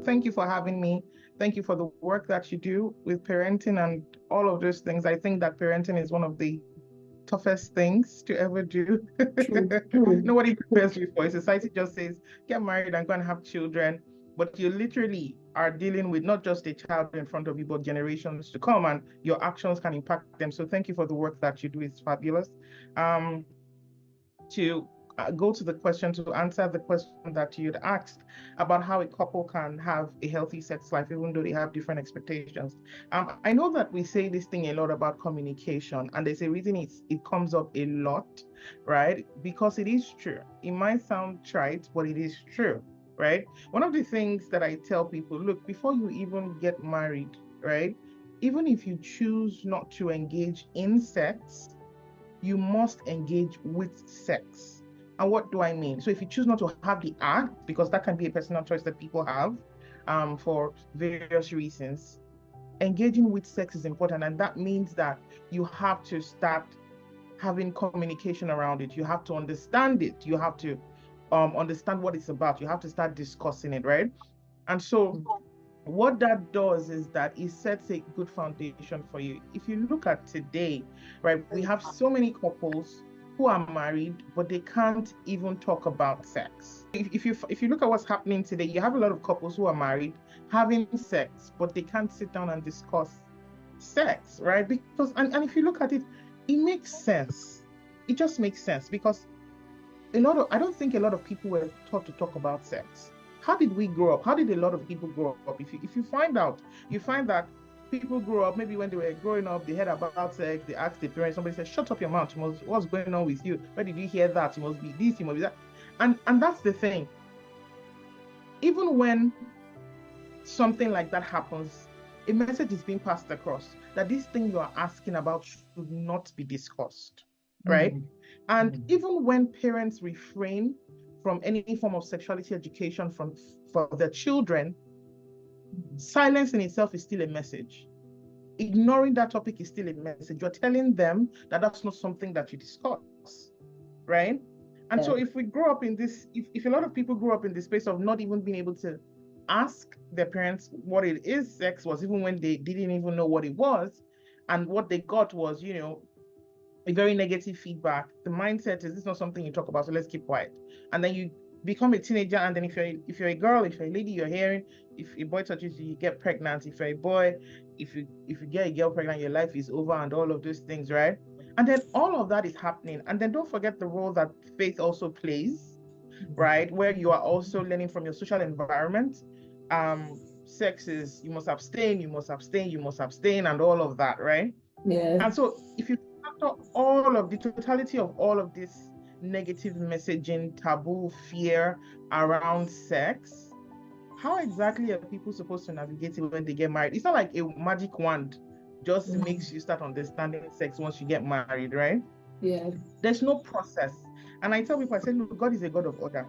thank you for having me. Thank you for the work that you do with parenting and all of those things. I think that parenting is one of the toughest things to ever do. True, true. Nobody prepares you for it. Society just says, get married and go and have children. But you literally are dealing with not just a child in front of you, but generations to come, and your actions can impact them. So thank you for the work that you do. It's fabulous. Um, to go to the question, to answer the question that you'd asked about how a couple can have a healthy sex life even though they have different expectations. I know that we say this thing a lot about communication, and there's a reason it comes up a lot, right? Because it is true. It might sound trite, but it is true, right? One of the things that I tell people, look, before you even get married, right, even if you choose not to engage in sex, you must engage with sex. And what do I mean? So if you choose not to have the act, because that can be a personal choice that people have for various reasons, engaging with sex is important. And that means that you have to start having communication around it. You have to understand it. You have to understand what it's about. You have to start discussing it, right? And so what that does is that it sets a good foundation for you. If you look at today, right, we have so many couples who are married, but they can't even talk about sex. If you look at what's happening today, you have a lot of couples who are married having sex, but they can't sit down and discuss sex, right? Because and if you look at it, it makes sense. It just makes sense because I don't think a lot of people were taught to talk about sex. How did we grow up? How did a lot of people grow up? If you find out, you find that people grew up, maybe when they were growing up, they heard about sex, they asked their parents, somebody said, shut up your mouth, what's going on with you? Where did you hear that? You must be this, you must be that. And that's the thing. Even when something like that happens, a message is being passed across that this thing you are asking about should not be discussed, right? And even when parents refrain from any form of sexuality education for their children, silence in itself is still a message. Ignoring that topic is still a message. You're telling them that that's not something that you discuss, right? And so if we grow up in this, if a lot of people grow up in the space of not even being able to ask their parents what it is sex was, even when they didn't even know what it was, and what they got was, a very negative feedback. The mindset is, this is not something you talk about, so let's keep quiet. And then you become a teenager, and then if you're a girl, if you're a lady, you're hearing, if a boy touches you, you get pregnant. If you're a boy, if you get a girl pregnant, your life is over, and all of those things, right? And then all of that is happening. And then don't forget the role that faith also plays, right? Where you are also learning from your social environment. Sex is, you must abstain, you must abstain, you must abstain, and all of that, right? Yeah. And so if you factor all of the totality of all of this negative messaging, taboo, fear around sex, how exactly are people supposed to navigate it when they get married? It's not like a magic wand just makes you start understanding sex once you get married, right? Yes. There's no process. And I tell people, I say, look, God is a God of order.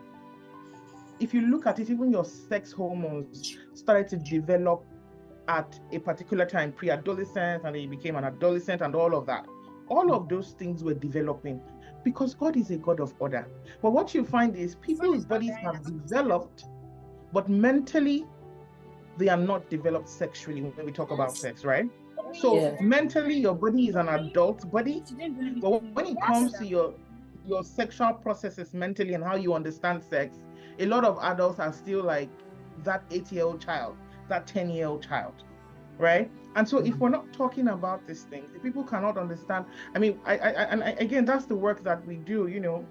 If you look at it, even your sex hormones started to develop at a particular time, pre-adolescent, and then you became an adolescent and all of that. All of those things were developing because God is a God of order. But what you find is people's bodies have developed, but mentally, they are not developed sexually when we talk about sex, right? So mentally, your body is an adult body, but when it comes to your sexual processes mentally and how you understand sex, a lot of adults are still like that 8-year-old child, that 10-year-old child, right? And so if we're not talking about these things, if people cannot understand, I mean, again, that's the work that we do,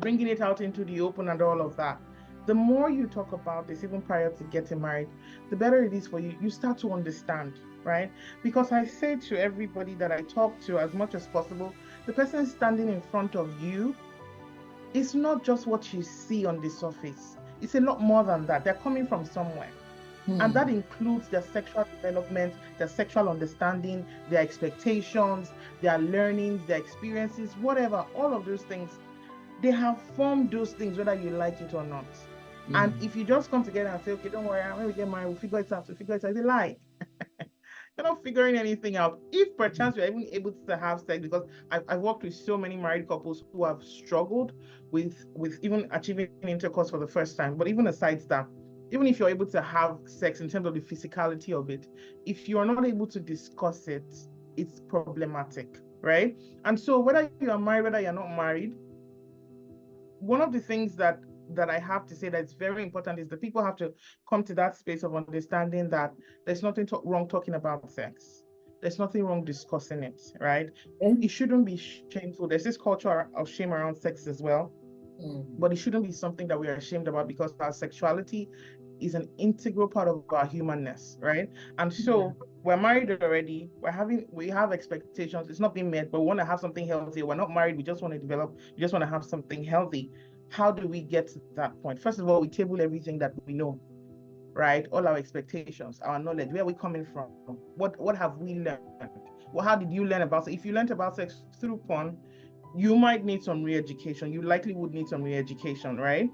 bringing it out into the open and all of that. The more you talk about this, even prior to getting married, the better it is for you. You start to understand, right? Because I say to everybody that I talk to, as much as possible, the person standing in front of you is not just what you see on the surface. It's a lot more than that. They're coming from somewhere. And that includes their sexual development, their sexual understanding, their expectations, their learnings, their experiences, whatever, all of those things. They have formed those things, whether you like it or not. And if you just come together and say, okay, don't worry, when we get married, we'll figure it out, it's a lie. You're not figuring anything out. If perchance you're even able to have sex, because I've worked with so many married couples who have struggled with even achieving intercourse for the first time. But even aside that, even if you're able to have sex in terms of the physicality of it, if you're not able to discuss it, it's problematic, right? And so whether you are married, whether you're not married, one of the things that I have to say that's very important is that people have to come to that space of understanding that there's nothing wrong talking about sex. There's nothing wrong discussing it, right? It shouldn't be shameful. There's this culture of shame around sex as well, but it shouldn't be something that we are ashamed about, because our sexuality is an integral part of our humanness, right? And so we're married already. We have expectations. It's not being met, but we want to have something healthy. We're not married. We just want to develop. We just want to have something healthy. How do we get to that point? First of all, we table everything that we know, right? All our expectations, our knowledge. Where are we coming from? What have we learned? Well, how did you learn about sex? If you learned about sex through porn, you might need some re-education. You likely would need some re-education, right?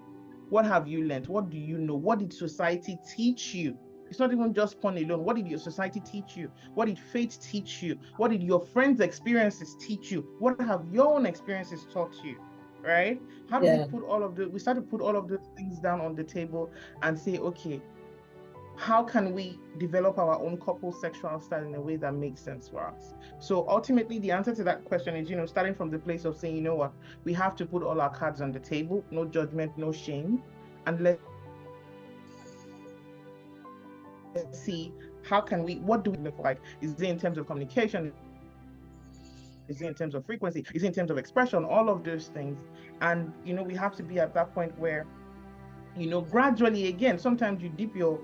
What have you learned? What do you know? What did society teach you? It's not even just porn alone. What did your society teach you? What did faith teach you? What did your friends' experiences teach you? What have your own experiences taught you? Right? How do we start to put all of those things down on the table and say, okay, how can we develop our own couple sexual style in a way that makes sense for us? So ultimately, the answer to that question is, starting from the place of saying, you know what, we have to put all our cards on the table, no judgment, no shame, and let's see what do we look like? Is it in terms of communication? Is it in terms of frequency? Is it in terms of expression? All of those things. And, we have to be at that point where, gradually, again, sometimes you dip your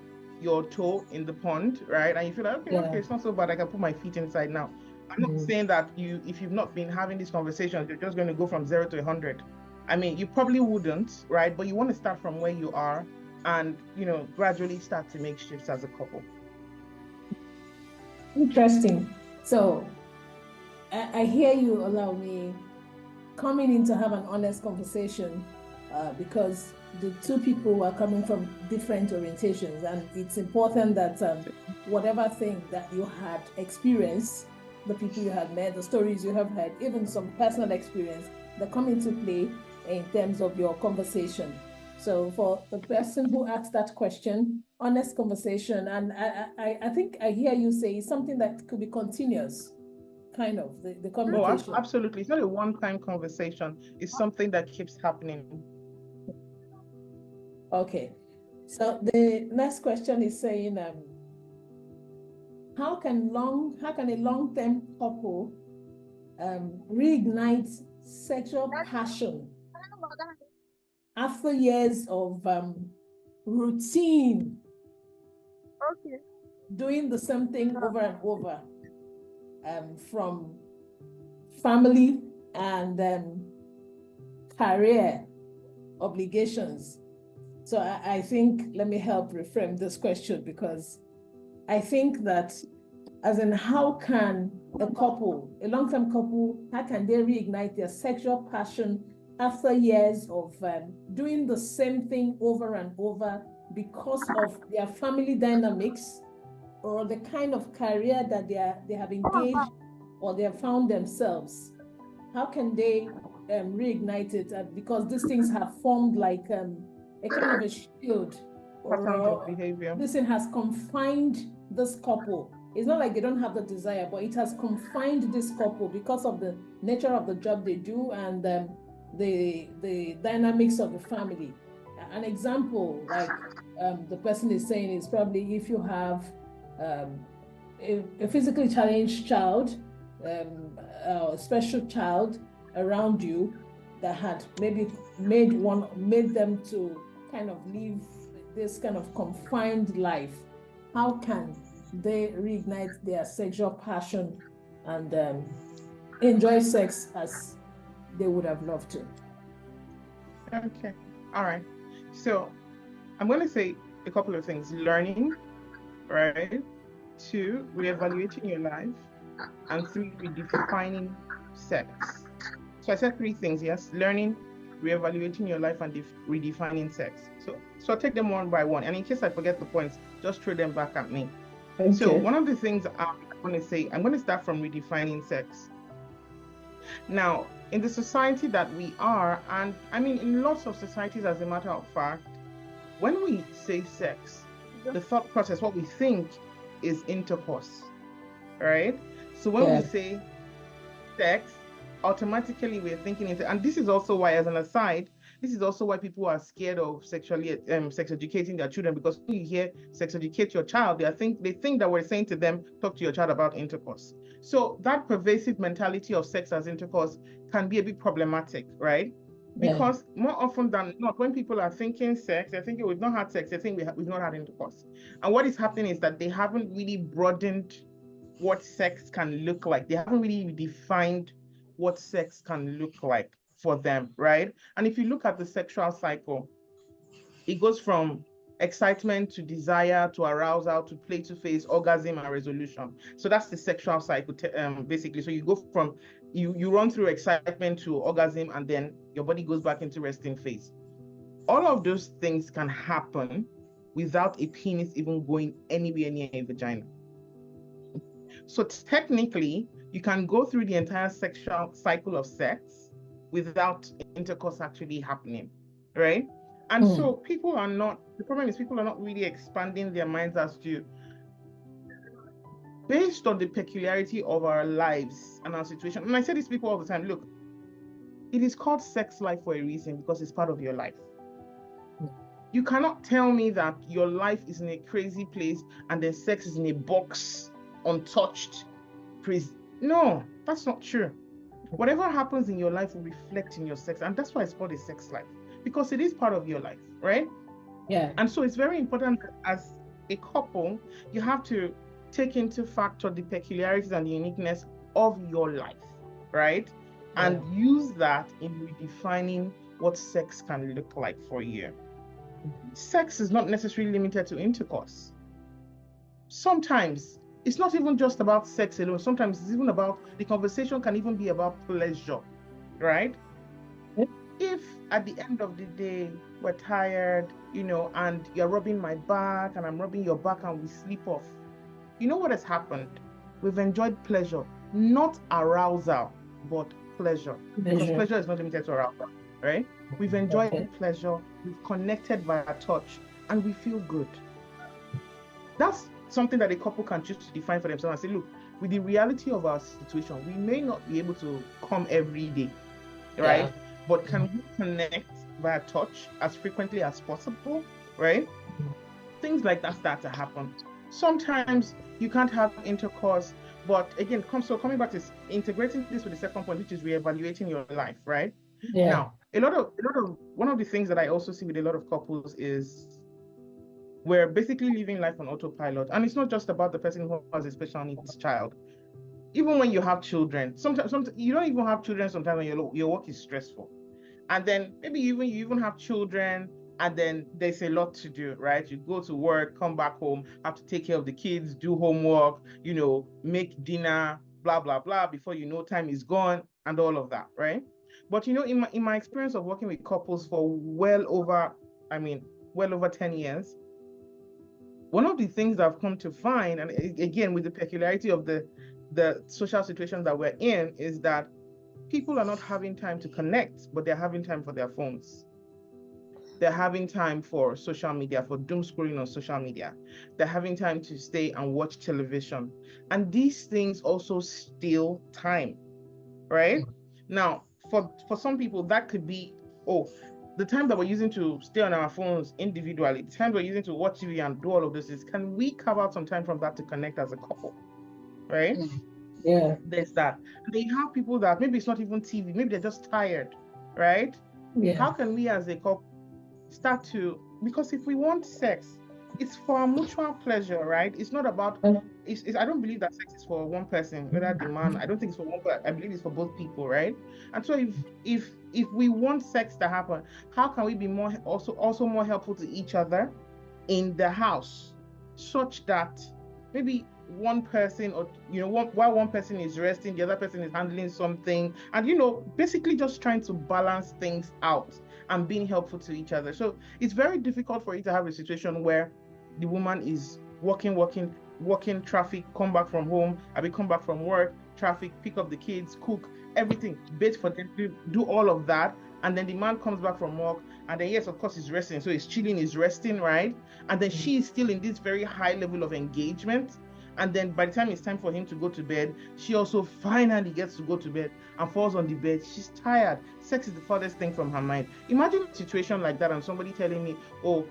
toe in the pond, right? And you feel like, okay, it's not so bad. I can put my feet inside now. I'm not saying that if you've not been having these conversations, you're just going to go from 0 to 100. I mean, you probably wouldn't, right? But you want to start from where you are and, gradually start to make shifts as a couple. Interesting. So I hear you, Olawunmi, coming in to have an honest conversation because the two people are coming from different orientations, and it's important that whatever thing that you had experienced, the people you had met, the stories you have heard, even some personal experience that come into play in terms of your conversation. So for the person who asked that question, honest conversation, and I think I hear you say something that could be continuous, kind of, the communication. Oh, absolutely. It's not a one-time conversation. It's something that keeps happening. Okay. So the next question is saying, how can a long-term couple reignite sexual passion after years of routine, doing the same thing over and over, from family and career obligations? So I think, let me help reframe this question, because I think that, as in, how can a long-term couple, how can they reignite their sexual passion after years of doing the same thing over and over because of their family dynamics or the kind of career that they have engaged or they have found themselves? How can they reignite it? Because these things have formed like a kind of a shield, or behavior. This thing has confined this couple. It's not like they don't have the desire, but it has confined this couple because of the nature of the job they do and the dynamics of the family. An example, like the person is saying, is probably if you have a physically challenged child, a special child around you that had maybe made them to kind of live this kind of confined life. How can they reignite their sexual passion and enjoy sex as they would have loved to? Okay. All right. So I'm going to say a couple of things. Learning, right? 2, reevaluating your life. And 3, redefining sex. So I said 3 things, yes? Learning, reevaluating your life, and redefining sex. So I'll take them one by one. And in case I forget the points, just throw them back at me. Okay. So one of the things I'm going to say, I'm going to start from redefining sex. Now, in the society that we are, and I mean in lots of societies, as a matter of fact, when we say sex, the thought process, what we think is intercourse, right? So when we say sex, automatically we're thinking into, and this is also why, as an aside, this is also why people are scared of sexually sex educating their children, because when you hear sex educate your child, they think that we're saying to them, talk to your child about intercourse. So that pervasive mentality of sex as intercourse can be a bit problematic, right? Because more often than not, when people are thinking sex, they're thinking we've not had sex, they think we've not had intercourse. And what is happening is that they haven't really broadened what sex can look like. They haven't really defined what sex can look like for them, right? And if you look at the sexual cycle, it goes from excitement to desire to arousal to play to phase, orgasm, and resolution. So that's the sexual cycle, basically. So you go from you run through excitement to orgasm, and then your body goes back into resting phase. All of those things can happen without a penis even going anywhere near a vagina. So technically, you can go through the entire sexual cycle of sex without intercourse actually happening, right? And so the problem is people are not really expanding their minds as to, based on the peculiarity of our lives and our situation. And I say this to people all the time, look, it is called sex life for a reason, because it's part of your life. You cannot tell me that your life is in a crazy place and then sex is in a box, untouched. No, that's not true. Whatever happens in your life will reflect in your sex, and that's why it's called a sex life, because it is part of your life, right? Yeah. And so it's very important that as a couple, you have to take into factor the peculiarities and the uniqueness of your life, right? And use that in redefining what sex can look like for you. Sex is not necessarily limited to intercourse. Sometimes it's not even just about sex alone. Sometimes it's even about, the conversation can even be about pleasure, right? If at the end of the day we're tired, and you're rubbing my back and I'm rubbing your back and we sleep off, you know what has happened? We've enjoyed pleasure, not arousal, but pleasure. Because pleasure is not limited to arousal, right? We've enjoyed pleasure, we've connected via touch, and we feel good. That's something that a couple can choose to define for themselves and say, look, with the reality of our situation, we may not be able to come every day, right? But can we connect via touch as frequently as possible, right? Things like that start to happen. Sometimes you can't have intercourse, but again, coming back to integrating this with the second point, which is reevaluating your life, right? Now, one of the things that I also see with a lot of couples is we're basically living life on autopilot. And it's not just about the person who has a special needs child. Even when you have children, sometimes you don't even have children sometimes when your work is stressful. And then maybe you even have children, and then there's a lot to do, right? You go to work, come back home, have to take care of the kids, do homework, make dinner, blah, blah, blah, before you know time is gone and all of that, right? But in my experience of working with couples for well over 10 years, one of the things that I've come to find, and again, with the peculiarity of the social situation that we're in, is that people are not having time to connect, but they're having time for their phones. They're having time for social media, for doom scrolling on social media. They're having time to stay and watch television. And these things also steal time, right? Now, for some people, that could be, the time that we're using to stay on our phones individually, the time we're using to watch TV and do all of this, can we carve out some time from that to connect as a couple, right? Yeah. There's that. And then you have people that maybe it's not even TV, maybe they're just tired, right? Yeah. How can we as a couple start to, because if we want sex, it's for our mutual pleasure, right? It's not about, I don't believe that sex is for one person, whether the man, I don't think it's for one person, I believe it's for both people, right? And so if we want sex to happen, how can we be also more helpful to each other in the house, such that maybe one person, or while one person is resting, the other person is handling something, and basically just trying to balance things out and being helpful to each other. So it's very difficult for you to have a situation where the woman is working, traffic, come back from home, come back from work, traffic, pick up the kids, cook, everything, bathe for them, do all of that. And then the man comes back from work, and then yes, of course, he's resting. So he's chilling, he's resting, right? And then she is still in this very high level of engagement. And then by the time it's time for him to go to bed, she also finally gets to go to bed and falls on the bed. She's tired. Sex is the farthest thing from her mind. Imagine a situation like that and somebody telling me, oh,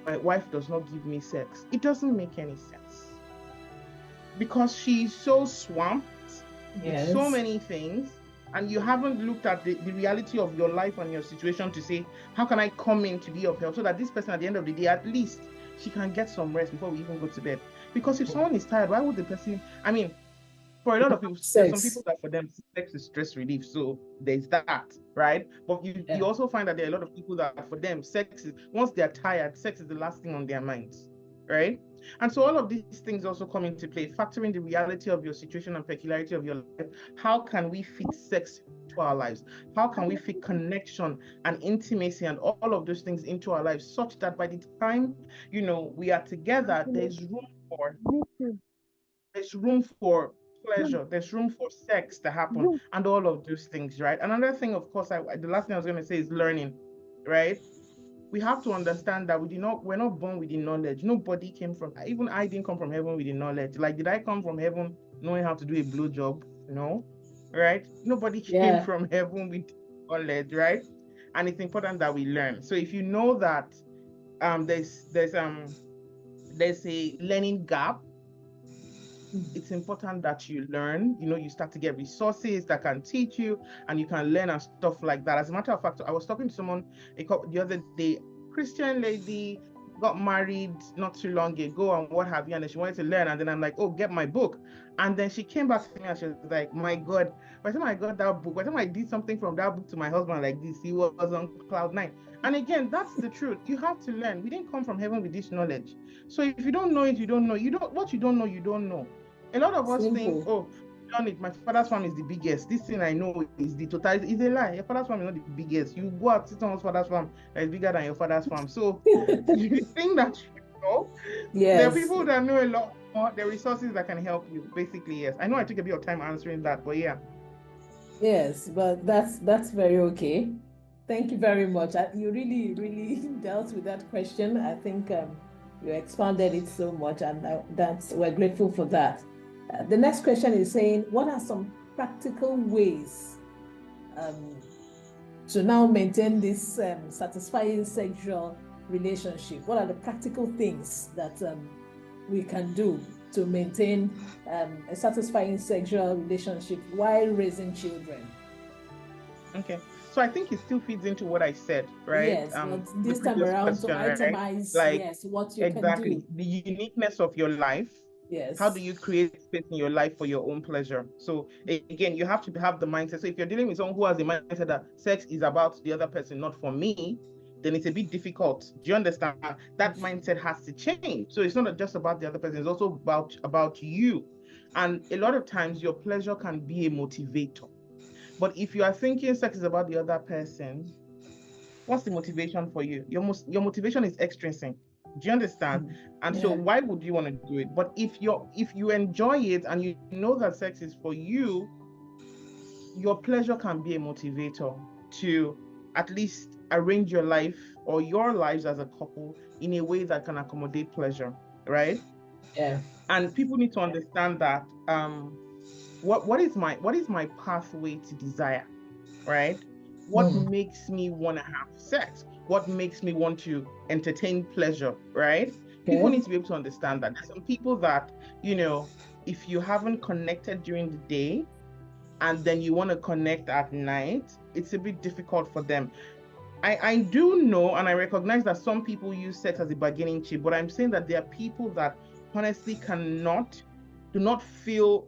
my wife does not give me sex. It doesn't make any sense. Because she's so swamped with so many things, and you haven't looked at the reality of your life and your situation to say, how can I come in to be of help so that this person at the end of the day, at least she can get some rest before we even go to bed. Because if someone is tired, why would the person, I mean, for a lot of people, there's some people that for them, sex is stress relief. So there's that, right? But you also find that there are a lot of people that for them, sex is, once they're tired, sex is the last thing on their minds, right? And so all of these things also come into play, factoring the reality of your situation and peculiarity of your life. How can we fit sex to our lives? How can we fit connection and intimacy and all of those things into our lives such that by the time, we are together, there's room for pleasure, there's room for sex to happen, and all of those things, right? Another thing, of course, the last thing I was going to say is learning, right? We have to understand that we're not born with the knowledge. Nobody came from, even I didn't come from heaven with the knowledge. Like, did I come from heaven knowing how to do a blowjob? No, right? Nobody came from heaven with knowledge, right? And it's important that we learn. So if you know that there's a learning gap, it's important that you learn. You start to get resources that can teach you, and you can learn and stuff like that. As a matter of fact, I was talking to someone the other day, Christian lady, got married not too long ago and what have you, and then she wanted to learn, and then I'm like, oh, get my book. And then she came back to me and she was like, my God, by the time I got that book, by the time I did something from that book to my husband like this, he was on cloud 9. And again, that's the truth. You have to learn. We didn't come from heaven with this knowledge. So if you don't know it, you don't know. What you don't know, you don't know. A lot of us think, oh, done it. My father's farm is the biggest. This thing I know is the total. It's a lie. Your father's farm is not the biggest. You go out to someone's father's farm that is bigger than your father's farm. So you think that there are people that know a lot more. There are resources that can help you. Basically, yes. I know I took a bit of time answering that, but yeah. Yes, but that's very okay. Thank you very much. You really, really dealt with that question. I think you expanded it so much, and we're grateful for that. The next question is saying, what are some practical ways to now maintain this satisfying sexual relationship? What are the practical things that we can do to maintain a satisfying sexual relationship while raising children? Okay. So I think it still feeds into what I said, right? Yes, but this time around to itemize, right? what you can do. The uniqueness of your life. Yes. How do you create space in your life for your own pleasure? So again, you have to have the mindset. So if you're dealing with someone who has a mindset that sex is about the other person, not for me, then it's a bit difficult. Do you understand? That mindset has to change. So it's not just about the other person, it's also about you. And a lot of times your pleasure can be a motivator. But if you are thinking sex is about the other person, what's the motivation for you? Your motivation is extrinsic. Do you understand? And so why would you want to do it? But if you enjoy it and you know that sex is for you, your pleasure can be a motivator to at least arrange your life or your lives as a couple in a way that can accommodate pleasure, right? Yeah. And people need to understand that what is my pathway to desire, right? What makes me want to have sex? What makes me want to entertain pleasure, right? People need to be able to understand that. There's some people that, if you haven't connected during the day and then you want to connect at night, it's a bit difficult for them. I do know and I recognize that some people use sex as a bargaining chip, but I'm saying that there are people that honestly do not feel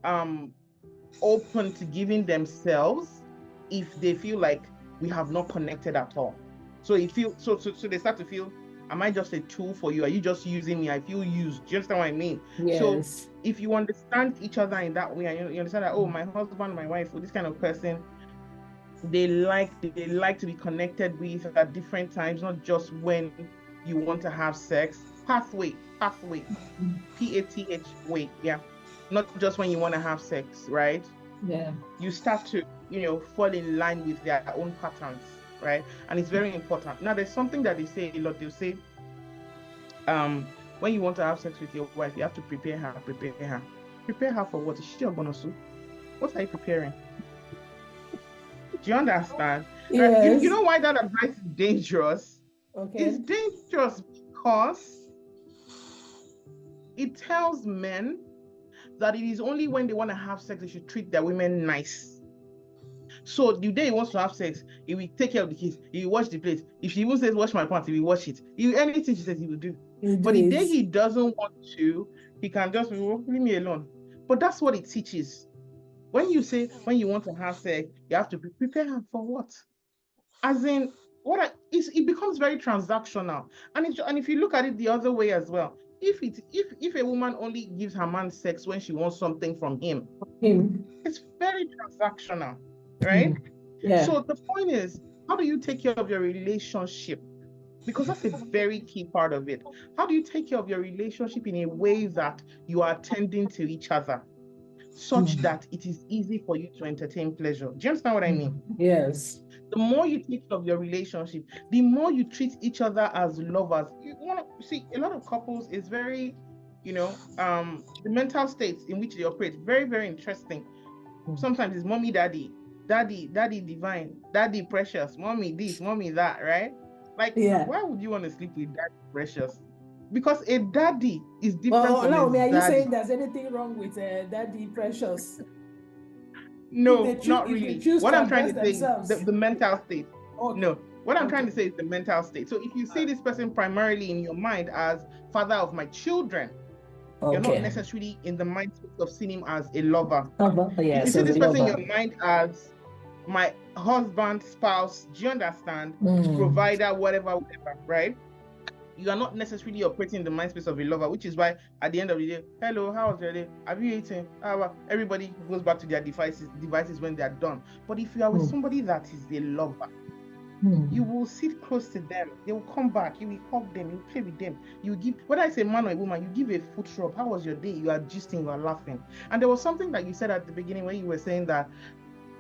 open to giving themselves if they feel like we have not connected at all. So they start to feel, am I just a tool for you? Are you just using me? I feel used. Do you understand what I mean? Yes. So if you understand each other in that way, and you understand that, oh, my husband, my wife, this kind of person, they like to be connected with at different times, not just when you want to have sex. Pathway, PATH way, yeah. Not just when you want to have sex, right? Yeah. you start to, fall in line with their own patterns, right? And it's very important. Now, there's something that they say a lot. They'll say, when you want to have sex with your wife, you have to prepare her, prepare her. Prepare her for what? Is she a bonosu? What are you preparing? Do you understand? Right? You Yes. know why that advice is dangerous? Okay. It's dangerous because it tells men that it is only when they want to have sex they should treat their women nice. So the day he wants to have sex, he will take care of the kids, he will wash the plate. If she even says wash my pants, he will wash it. Anything she says, he will do. But the day he doesn't want to, he can just leave me alone. But that's what it teaches. When you say when you want to have sex, you have to be prepared for what? As in, it becomes very transactional. And if you look at it the other way as well, if a woman only gives her man sex when she wants something from him, it's very transactional, right? Yeah. So the point is, how do you take care of your relationship? Because that's a very key part of it. How do you take care of your relationship in a way that you are tending to each other, such that it is easy for you to entertain pleasure? Do you understand what I mean? Yes. The more you take care of your relationship, the more you treat each other as lovers. You want to see a lot of couples is very, the mental states in which they operate, very, very interesting. Sometimes it's mommy, daddy, daddy divine, daddy precious, mommy this, mommy that, right? Like, why would you want to sleep with daddy precious? Because a daddy is different from a Olawunmi, are you daddy. saying there's anything wrong with daddy precious? No, not really. What I'm trying to say is the mental state. Okay. No, what I'm trying to say is the mental state. So if you see this person primarily in your mind as father of my children, you're not necessarily in the mindset of seeing him as a lover. If you see this person in your mind as my husband, spouse, do you understand? Provider, whatever, right? You are not necessarily operating in the mind space of a lover, which is why at the end of the day, hello, how was your day? Have you eaten? Everybody goes back to their devices when they are done. But if you are with somebody that is a lover, you will sit close to them. They will come back. You will hug them. You will play with them. You will give, whether it's a man or a woman, you give a foot rub. How was your day? You are gisting, you are laughing. And there was something that you said at the beginning when you were saying that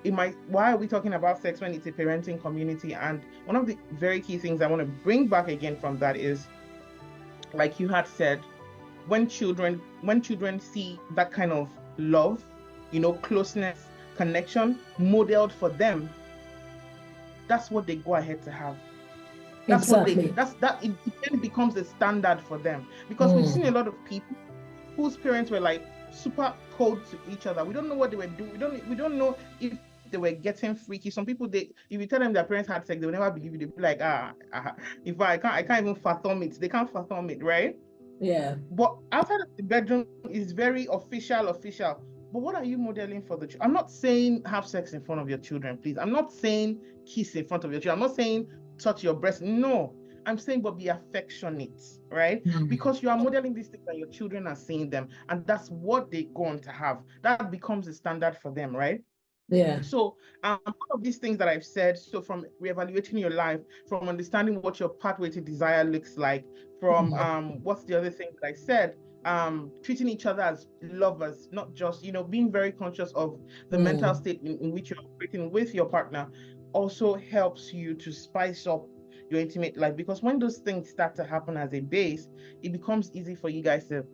why are we talking about sex when it's a parenting community? And one of the very key things I want to bring back again from that is, like you had said, when children see that kind of love, closeness, connection modeled for them, that's what they go ahead to have. That's exactly. It then becomes a standard for them, because we've seen a lot of people whose parents were like super cold to each other. We don't know what they were doing. We don't know if they were getting freaky. Some people, if you tell them their parents had sex, they will never believe you. They'll be like, in fact, I can't even fathom it. They can't fathom it, right? Yeah. But outside of the bedroom is very official. But what are you modeling for the children? I'm not saying have sex in front of your children, please. I'm not saying kiss in front of your children. I'm not saying touch your breast. No, I'm saying, but be affectionate, right? Because you are modeling these things and your children are seeing them, and that's what they go on to have. That becomes a standard for them, right? Yeah. So all of these things that I've said, so from reevaluating your life, from understanding what your pathway to desire looks like, from what's the other thing that I said, treating each other as lovers, not just, being very conscious of the mental state in which you're operating with your partner, also helps you to spice up your intimate life. Because when those things start to happen as a base, it becomes easy for you guys to,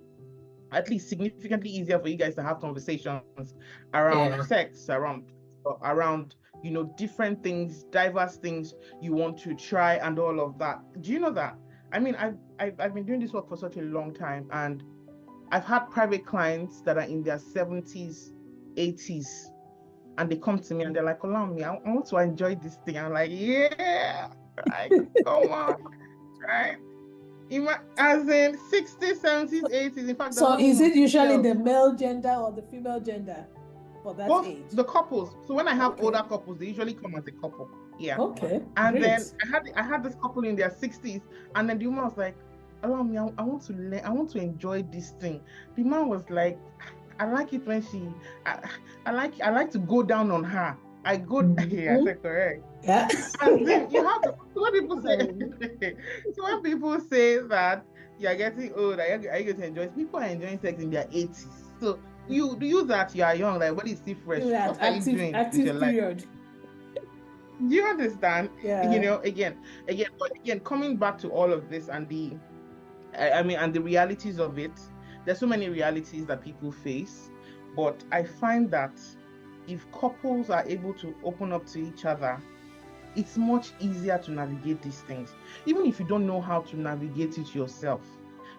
at least significantly easier for you guys to have conversations around sex, around different things, diverse things you want to try, and all of that. Do you know that? I mean, I've been doing this work for such a long time, and I've had private clients that are in their 70s, 80s, and they come to me and they're like, Olawunmi, I want to enjoy this thing. I'm like, yeah, right, come on, right? As in 60s, 70s, 80s. In fact, so is it usually the male gender or the female gender for that both age? The couples. So when I have older couples, they usually come as a couple. Yeah. Okay. And then I had this couple in their 60s, and then the woman was like, Olawunmi, I want to learn, I want to enjoy this thing. The man was like, I like it when I like to go down on her. I go yeah, I said correct. Yeah. And then you have to, when people say so when people say that you're getting old, are you going to enjoy it? People are enjoying sex in their 80s. So you do that, you are young, like what is still fresh? That What are you doing with your active life? period. Do you understand? Yeah. But again, coming back to all of this and and the realities of it, there's so many realities that people face, but I find that if couples are able to open up to each other, it's much easier to navigate these things. Even if you don't know how to navigate it yourself,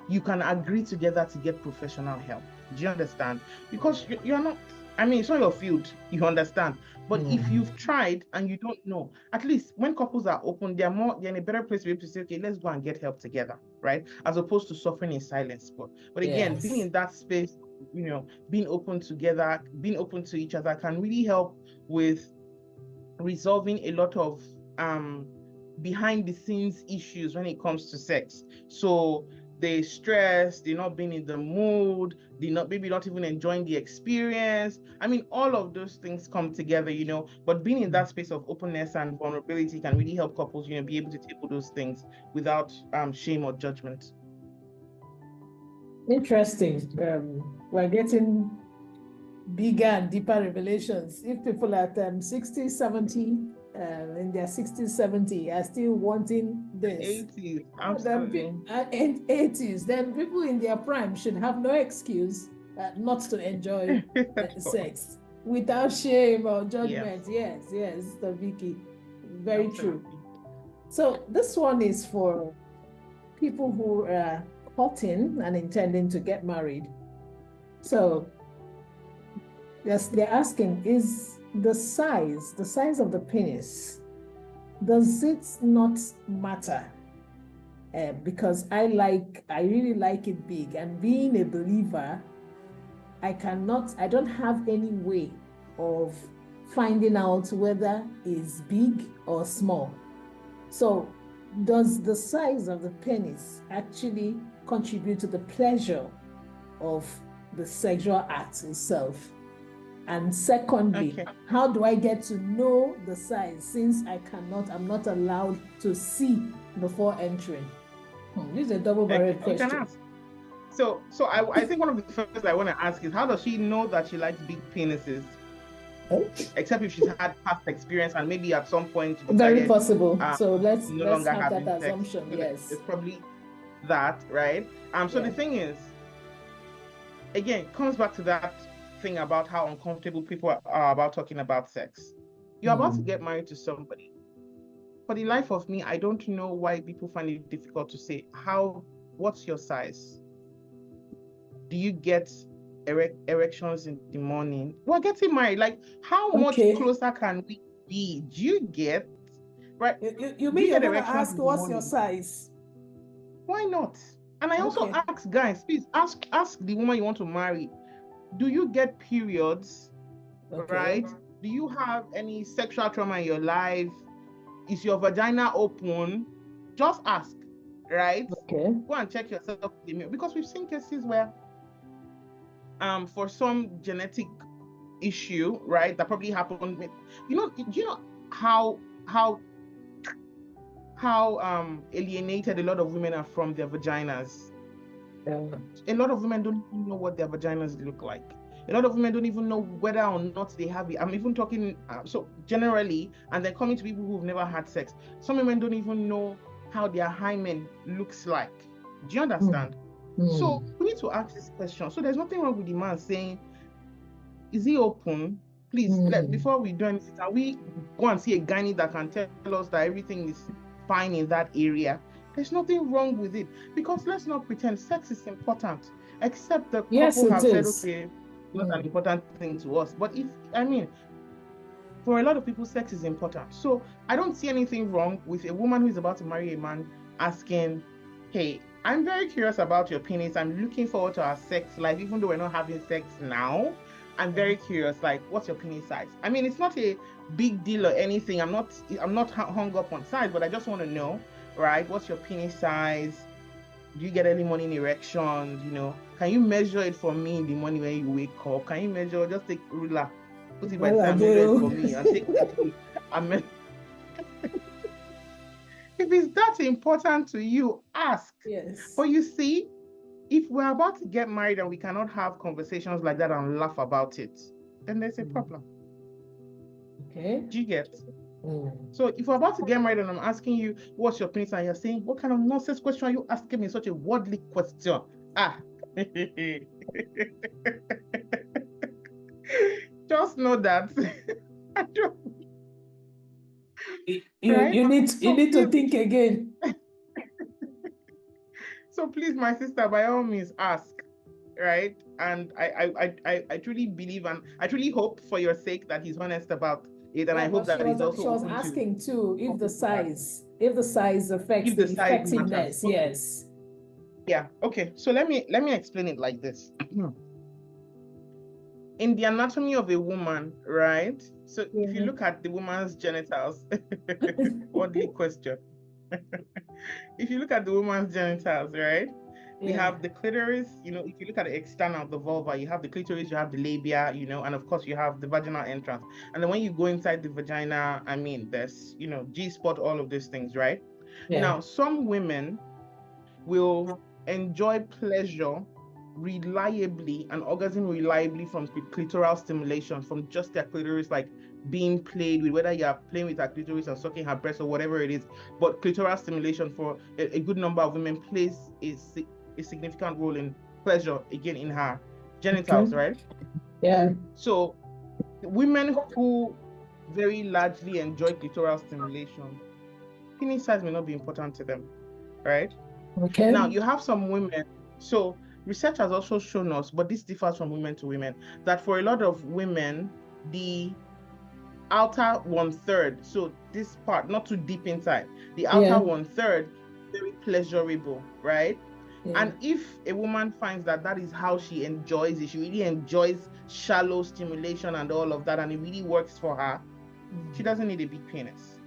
you can agree together to get professional help. Do you understand? Because you're not, it's not your field, you understand. But if you've tried and you don't know, at least when couples are open, they're in a better place to be able to say, okay, let's go and get help together, right? As opposed to suffering in silence. But again, being Yes. in that space, being open together, being open to each other can really help with resolving a lot of behind the scenes issues when it comes to sex. So they stress, they're not being in the mood, maybe not even enjoying the experience. All of those things come together, but being in that space of openness and vulnerability can really help couples, be able to table those things without shame or judgment. Interesting. We're getting bigger and deeper revelations. If people at 60, 70, in their 60s, 70 are still wanting this. 80s, absolutely. And 80s, then people in their prime should have no excuse not to enjoy sex without shame or judgment. Yes, Mr. Vicky. Very true. So this one is for people who are courting and intending to get married. So yes, they're asking, is the size of the penis, does it not matter? Because I really like it big, and being a believer, I don't have any way of finding out whether it's big or small. So does the size of the penis actually contribute to the pleasure of the sexual act itself? And secondly, how do I get to know the size, since I'm not allowed to see before entering? This is a double-barreled question. You can ask. So I think one of the first I want to ask is, how does she know that she likes big penises? Except if she's had past experience and maybe at some point very possible. So let's have that assumption. Yes, it's probably that, right? So the thing is, again, it comes back to that thing about how uncomfortable people are about talking about sex. You're about to get married to somebody. For the life of me, I don't know why people find it difficult to say, what's your size? Do you get erections in the morning? We're getting married. Like, how much closer can we be? Do you get, right? You mean you're going to ask what's your size? Why not? And I also ask guys, please ask the woman you want to marry, do you get periods, right? Do you have any sexual trauma in your life? Is your vagina open? Just ask, right? Go and check yourself, because we've seen cases where for some genetic issue, right, that probably happened with, do you know how alienated a lot of women are from their vaginas? A lot of women don't even know what their vaginas look like. A lot of women don't even know whether or not they have it. I'm even talking so generally, and then coming to people who've never had sex. Some women don't even know how their hymen looks like. Do you understand? So we need to ask this question. So there's nothing wrong with the man saying, is he open? Please, before we do anything, can we go and see a gynae that can tell us that everything is fine in that area? There's nothing wrong with it, because let's not pretend sex is important, except the couple have said, okay, not an important thing to us. But for a lot of people, sex is important. So I don't see anything wrong with a woman who is about to marry a man asking, hey, I'm very curious about your penis. I'm looking forward to our sex life, even though we're not having sex now. I'm very curious, like, what's your penis size? It's not a big deal or anything. I'm not hung up on size, but I just want to know, right? What's your penis size? Do you get early morning erections? Can you measure it for me in the morning when you wake up? Can you measure? Just take ruler, put it by the time, measure it for me, and take it. If it's that important to you, ask. Yes. But you see, If we're about to get married and we cannot have conversations like that and laugh about it, then there's a problem. Okay. Do you get? So if we're about to get married and I'm asking you, what's your penis? And you're saying, what kind of nonsense question are you asking me? Such a worldly question. Just know that. You need to think again. So please, my sister, by all means, ask, right? And I truly believe and I truly hope for your sake that he's honest about it, and I hope that he's also she was asking too if the size affects the effectiveness. Yes. Yeah. Okay. So let me explain it like this. In the anatomy of a woman, right? So if you look at the woman's genitals, oddly question. If you look at the woman's genitals, right? We have the clitoris, if you look at the external of the vulva, you have the clitoris, you have the labia, and of course you have the vaginal entrance. And then when you go inside the vagina, there's, G-spot, all of these things, right? Now, some women will enjoy pleasure reliably and orgasm reliably from clitoral stimulation, from just their clitoris, like being played with, whether you're playing with her clitoris and sucking her breast or whatever it is. But clitoral stimulation for a good number of women plays a significant role in pleasure, again, in her genitals, right? Yeah. So women who very largely enjoy clitoral stimulation, penis size may not be important to them, right? Okay. Now you have some women, so research has also shown us, but this differs from women to women, that for a lot of women, the outer 1/3, so this part, not too deep inside, the outer 1/3, very pleasurable, right? And if a woman finds that is how she enjoys it, she really enjoys shallow stimulation and all of that, and it really works for her, she doesn't need a big penis.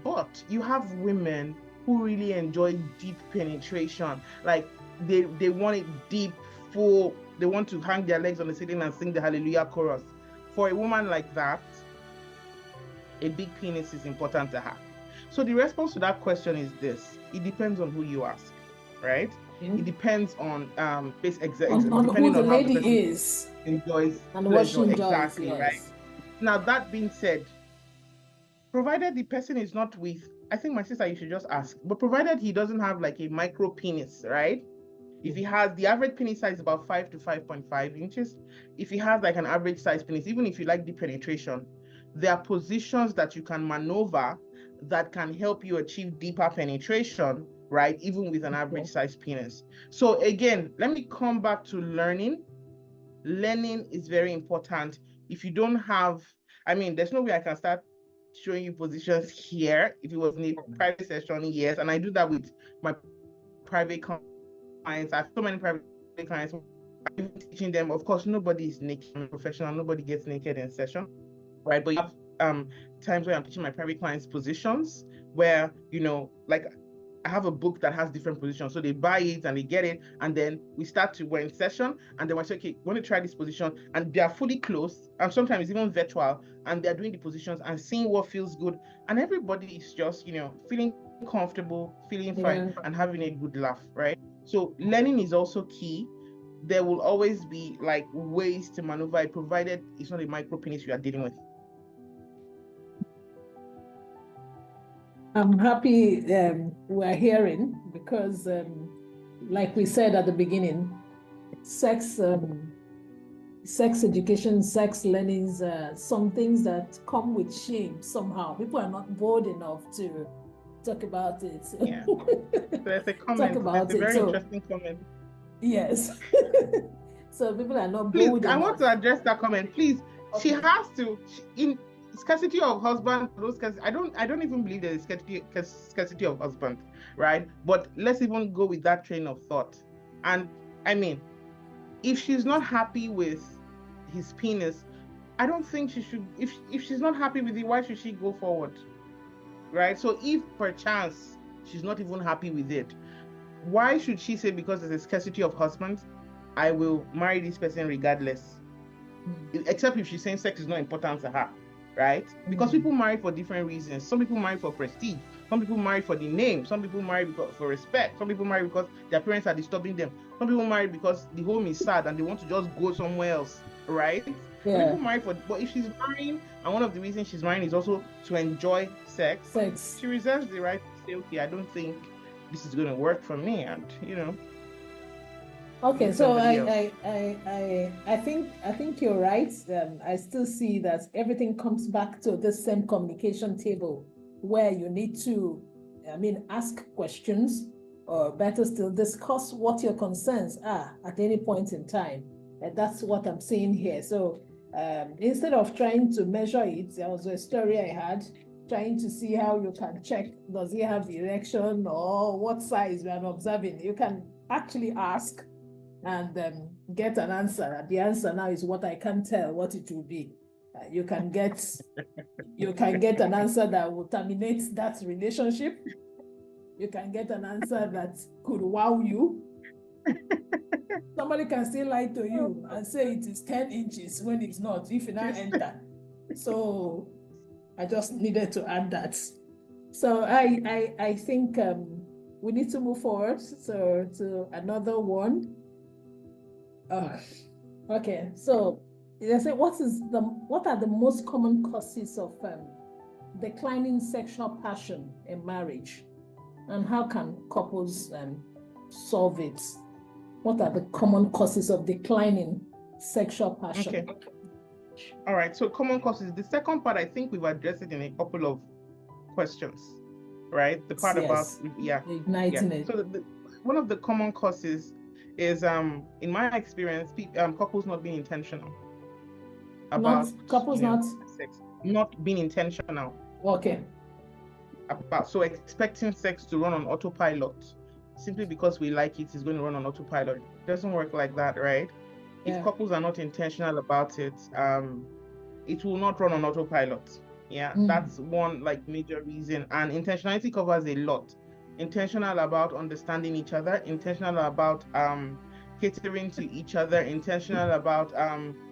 But you have women who really enjoy deep penetration, like they want it deep, full, they want to hang their legs on the ceiling and sing the hallelujah chorus. For a woman like that, a big penis is important to her. So the response to that question is this: it depends on who you ask, right? It depends on depending who the on how lady the person is, enjoys and what she enjoys. Exactly, yes. right? Now, that being said, provided the person is not with, I think, my sister, you should just ask, but provided he doesn't have like a micro penis, right? If he has, the average penis size is about 5 to 5.5 inches. If he has like an average size penis, even if you like deep penetration, there are positions that you can maneuver that can help you achieve deeper penetration, right? Even with an average size penis. So again, let me come back to learning. Learning is very important. If you don't have, there's no way I can start showing you positions here. If it was in a private session, yes. And I do that with my private clients. I have so many private clients. I'm teaching them. Of course, nobody is naked. I'm a professional. Nobody gets naked in session, right? But you have times where I'm teaching my private clients positions where, like I have a book that has different positions. So they buy it and they get it. And then we're in session. And then I say, okay, want to try this position. And they are fully closed. And sometimes even virtual. And they're doing the positions and seeing what feels good. And everybody is just, feeling comfortable, feeling fine, and having a good laugh, right? So learning is also key. There will always be like ways to maneuver it, provided it's not a micro penis you are dealing with. I'm happy we're hearing, because like we said at the beginning, sex education, sex learnings, some things that come with shame somehow. People are not bold enough to talk about it. Yeah. There's a comment. There's a very interesting comment. Yes. So people are not Please, bold I enough. want to address that comment. Please, okay. She has to, in scarcity of husband, I don't even believe there's scarcity of husband, right? But let's even go with that train of thought. And if she's not happy with his penis, I don't think she should. If she's not happy with it, why should she go forward, right? So if perchance she's not even happy with it, why should she say, because there's a scarcity of husbands, I will marry this person regardless? Except if she's saying sex is not important to her, right? Because people marry for different reasons. Some people marry for prestige. Some people marry for the name. Some people marry for respect. Some people marry because their parents are disturbing them. Some people marry because the home is sad and they want to just go somewhere else, right? Yeah. Some people marry but if she's marrying, and one of the reasons she's marrying is also to enjoy sex, she reserves the right to say, okay, I don't think this is going to work for me, and Okay, so I think you're right. I still see that everything comes back to the same communication table where you need to, ask questions, or better still, discuss what your concerns are at any point in time. And that's what I'm seeing here. So instead of trying to measure it, there was a story I had trying to see how you can check, does he have erection or what size we are observing. You can actually ask and get an answer. And the answer now is what I can't tell what it will be. You can get an answer that will terminate that relationship. You can get an answer that could wow you. Somebody can still lie to you and say it is 10 inches when it's not, if you now enter. So I just needed to add that. So I think we need to move forward to another one. Okay, so they say, what are the most common causes of declining sexual passion in marriage, and how can couples solve it? What are the common causes of declining sexual passion? Okay. All right, so common causes. The second part, I think we've addressed it in a couple of questions, right? The part about igniting it. So one of the common causes is, in my experience, couples not being intentional about sex, not being intentional. Okay. So expecting sex to run on autopilot, simply because we like it, is going to run on autopilot. It doesn't work like that, right? Yeah. If couples are not intentional about it, it will not run on autopilot. Yeah, that's one major reason. And intentionality covers a lot. Intentional about understanding each other, intentional about catering to each other, intentional about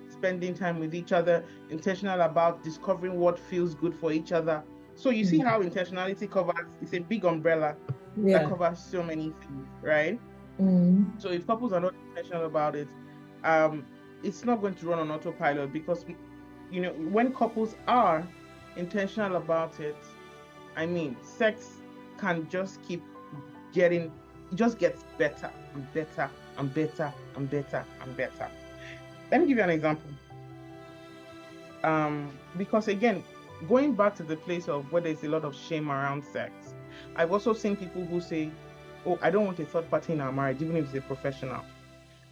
spending time with each other, intentional about discovering what feels good for each other. So you see how intentionality covers, it's a big umbrella that covers so many things, right? So if couples are not intentional about it, it's not going to run on autopilot, because when couples are intentional about it, sex can just keep it just gets better and better and better and better and better. Let me give you an example. Because again, going back to the place of where there's a lot of shame around sex, I've also seen people who say, oh, I don't want a third party in our marriage, even if it's a professional.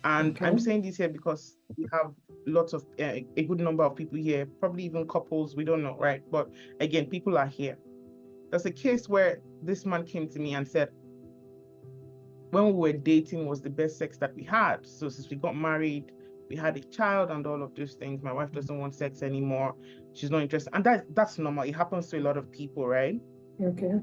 And I'm saying this here because we have lots of, a good number of people here, probably even couples, we don't know, right? But again, people are here. There's a case where this man came to me and said, when we were dating was the best sex that we had. So since we got married, we had a child and all of those things. My wife doesn't want sex anymore. She's not interested. And that's normal. It happens to a lot of people, right? Okay.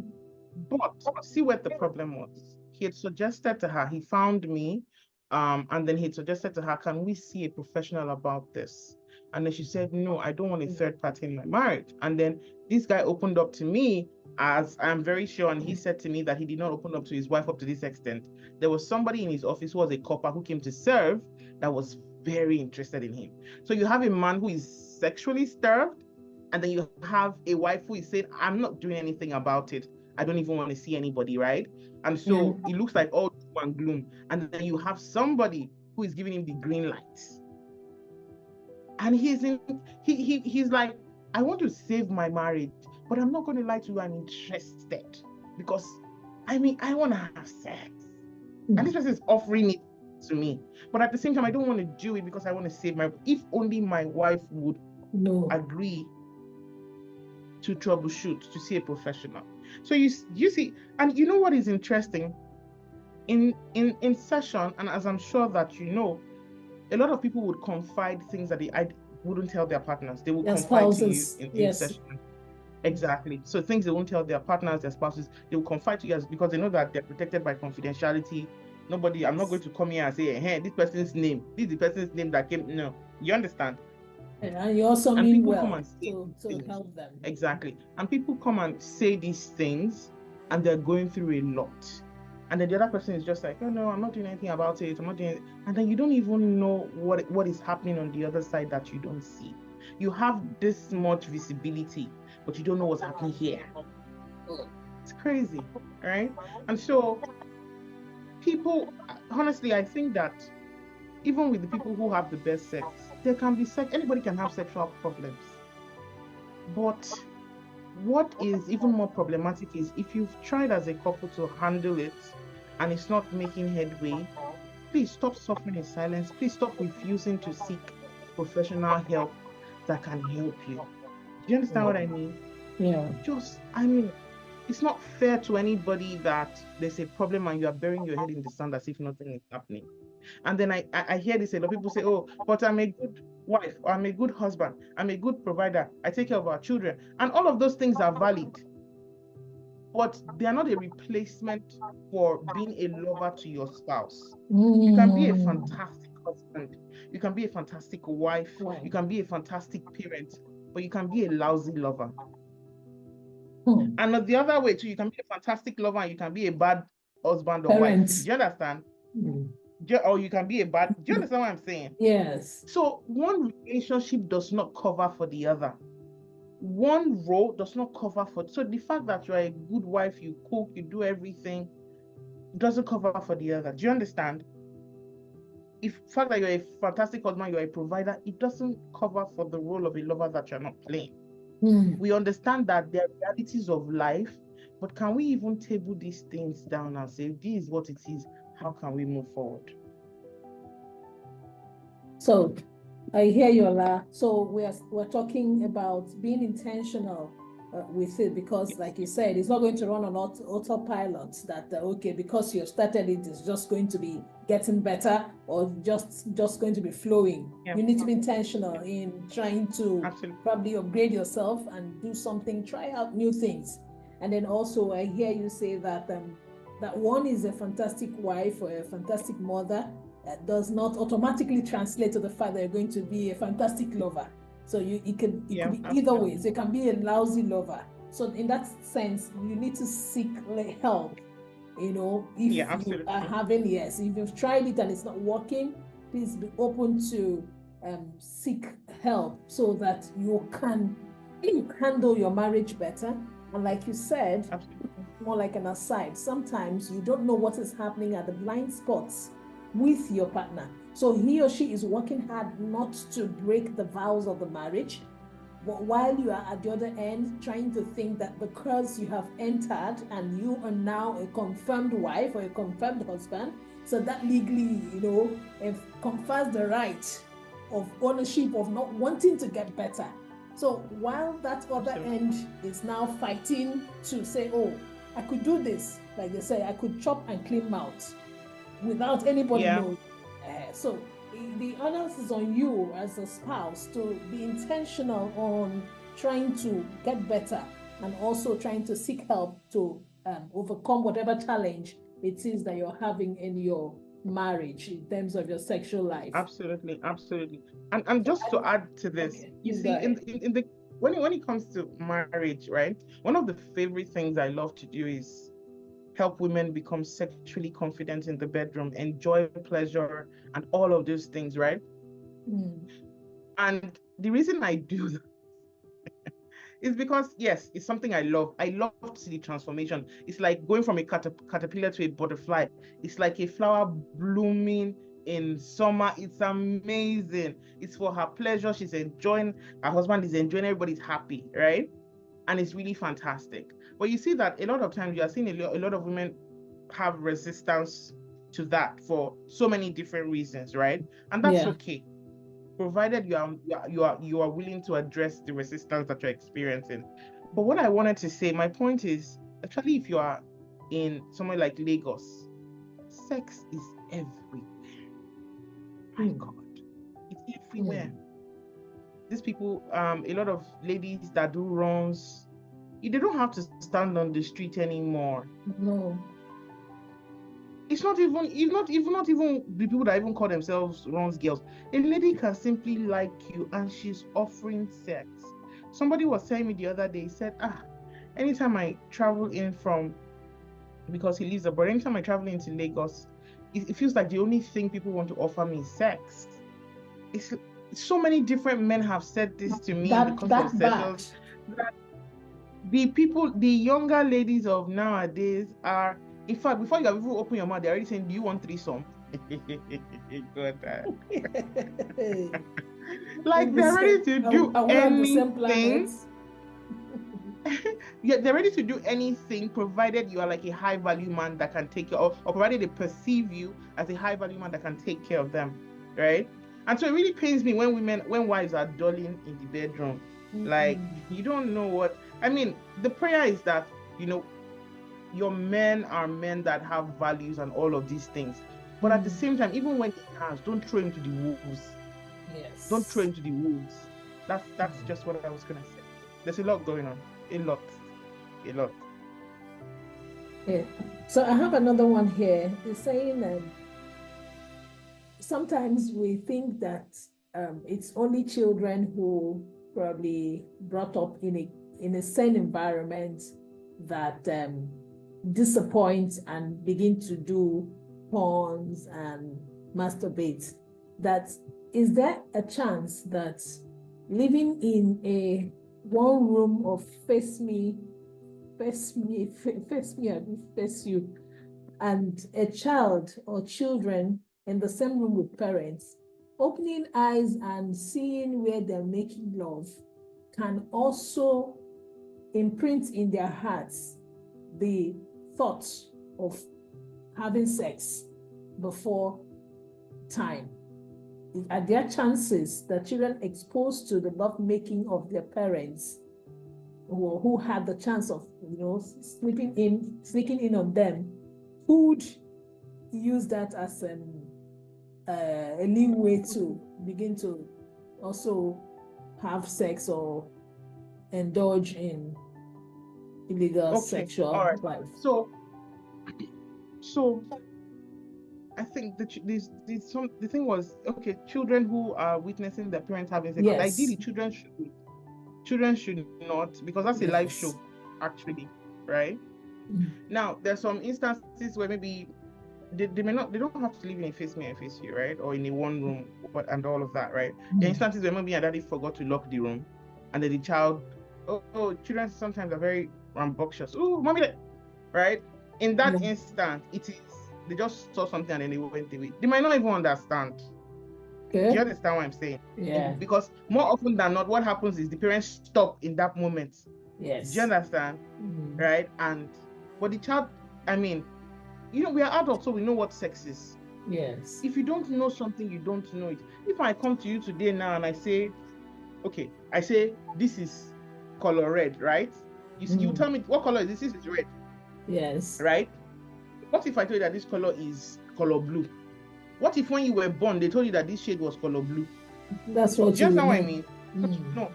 But see what the problem was. He had suggested to her, he found me, and then he had suggested to her, can we see a professional about this? And then she said, no, I don't want a third party in my marriage. And then this guy opened up to me, as I'm very sure, and he said to me that he did not open up to his wife up to this extent. There was somebody in his office who was a copper who came to serve that was very interested in him. So you have a man who is sexually starved, and then you have a wife who is saying, I'm not doing anything about it. I don't even want to see anybody, right? And so it looks like all doom and gloom. And then you have somebody who is giving him the green lights. And he's like, I want to save my marriage, but I'm not going to lie to you, I'm interested. Because, I want to have sex. And this person is offering it to me. But at the same time, I don't want to do it because I want to save my, if only my wife would agree to troubleshoot, to see a professional. So you see, and you know what is interesting? In session, and as I'm sure that you know, a lot of people would confide things that I wouldn't tell their partners. They would confide to you in session. Exactly. So things they won't tell their partners, their spouses, they will confide to you because they know that they're protected by confidentiality. Nobody, I'm not going to come here and say, hey, this person's name, this is the person's name that came. No, you understand? And you also mean well to help them. Exactly. And people come and say these things, and they're going through a lot. And then the other person is just like, oh no, I'm not doing anything about it. I'm not doing it. And then you don't even know what is happening on the other side that you don't see. You have this much visibility, but you don't know what's happening here. It's crazy, right? And so people, honestly, I think that even with the people who have the best sex, there can be anybody can have sexual problems. But what is even more problematic is if you've tried as a couple to handle it and it's not making headway, please stop suffering in silence. Please stop refusing to seek professional help that can help you. Do you understand what I mean? Yeah. It's not fair to anybody that there's a problem and you are burying your head in the sand as if nothing is happening. And then I hear this, a lot of people say, oh, but I'm a good wife, or I'm a good husband, I'm a good provider, I take care of our children. And all of those things are valid, but they are not a replacement for being a lover to your spouse. You can be a fantastic husband, you can be a fantastic wife, you can be a fantastic parent, but you can be a lousy lover. And the other way too, you can be a fantastic lover and you can be a bad husband or wife. Do you understand? Or you can be a bad, do you understand what I'm saying? Yes. So one relationship does not cover for the other. One role does not cover for, so the fact that you're a good wife, you cook, you do everything, doesn't cover for the other. Do you understand? If the fact that you're a fantastic husband, you're a provider, it doesn't cover for the role of a lover that you're not playing. We understand that there are realities of life, but can we even table these things down and say, this is what it is, how can we move forward? So I hear you, Ola. So we're talking about being intentional with it, because like you said, it's not going to run on autopilot that okay, because you started it, it's just going to be getting better or just going to be flowing. You need to be intentional in trying to probably upgrade yourself and do something, try out new things. And then also I hear you say that that one is a fantastic wife or a fantastic mother does not automatically translate to the fact that you're going to be a fantastic lover. So it could be either way. So you can be a lousy lover. So in that sense, you need to seek help. If you are having, if you've tried it and it's not working, please be open to seek help so that you can handle your marriage better. And like you said, more like an aside, sometimes you don't know what is happening at the blind spots with your partner. So he or she is working hard not to break the vows of the marriage, but while you are at the other end trying to think that because you have entered and you are now a confirmed wife or a confirmed husband, so that legally, confers the right of ownership of not wanting to get better. So while that other end is now fighting to say, oh, I could do this, like they say, I could chop and clean mouth without anybody knowing. So the onus is on you as a spouse to be intentional on trying to get better and also trying to seek help to overcome whatever challenge it is that you're having in your marriage in terms of your sexual life. Absolutely. And just to add to this, you see, in the when it comes to marriage, right? One of the favorite things I love to do is help women become sexually confident in the bedroom, enjoy pleasure, and all of those things, right? And the reason I do that is because, yes, it's something I love. I love to see the transformation. It's like going from a caterpillar to a butterfly. It's like a flower blooming in summer. It's amazing. It's for her pleasure. She's enjoying, her husband is enjoying, everybody's happy, right? And it's really fantastic. But you see that a lot of times you are seeing a lot of women have resistance to that for so many different reasons, right? And that's okay, provided you are willing to address the resistance that you're experiencing. But what I wanted to say, my point is, actually, if you are in somewhere like Lagos, sex is everywhere. My God, it's everywhere. These people, a lot of ladies that do runs, they don't have to stand on the street anymore. No. It's not even the people that even call themselves runs girls. A lady can simply like you and she's offering sex. Somebody was telling me the other day, he said, anytime I travel in from because he lives abroad. Anytime I travel into Lagos, it feels like the only thing people want to offer me is sex. It's so many different men have said this to me in the course of sessions, that the younger ladies of nowadays are, in fact, before you have even opened your mouth, they're already saying, "Do you want threesome?" God, like they're ready to do anything. Yeah, they're ready to do anything provided you are like a high value man that can take care of, or provided they perceive you as a high value man that can take care of them, right? And so it really pains me when wives are dulling in the bedroom. Like, you don't know what I mean. The prayer is that, your men are men that have values and all of these things. But at the same time, even when he has, don't throw him to the wolves. Yes. Don't throw him to the wolves. That's just what I was gonna say. There's a lot going on. A lot. Yeah. So I have another one here. It's saying sometimes we think that it's only children who probably brought up in a sane environment that disappoint and begin to do porns and masturbate. That is there a chance that living in a one room of face me, and face you, and a child or children in the same room with parents, opening eyes and seeing where they're making love can also imprint in their hearts the thought of having sex before time? Are there chances that children exposed to the love making of their parents, who had the chance of sneaking in on them, could use that as a leeway to begin to also have sex or indulge in illegal sexual life? So I think the thing was, children who are witnessing their parents having sex, Yes. ideally children should not, because that's a live show, actually, right? Now there's some instances where maybe they don't have to live in a face me and face you, right? Or in a one room, and all of that, right? There are instances where maybe a daddy forgot to lock the room, and then the child, children sometimes are very rambunctious. Oh, mommy, right? In that instant, they just saw something and then they went away. They might not even understand. Okay. Do you understand what I'm saying? Yeah. Because more often than not, what happens is the parents stop in that moment. Yes. Do you understand? Right? And but the child, we are adults, so we know what sex is. Yes. If you don't know something, you don't know it. If I come to you today now and I say, this is color red, right? You tell me what color is this? This is red. Yes. Right? What if I told you that this color is color blue? What if when you were born, they told you that this shade was color blue? That's what you understand what I mean? No.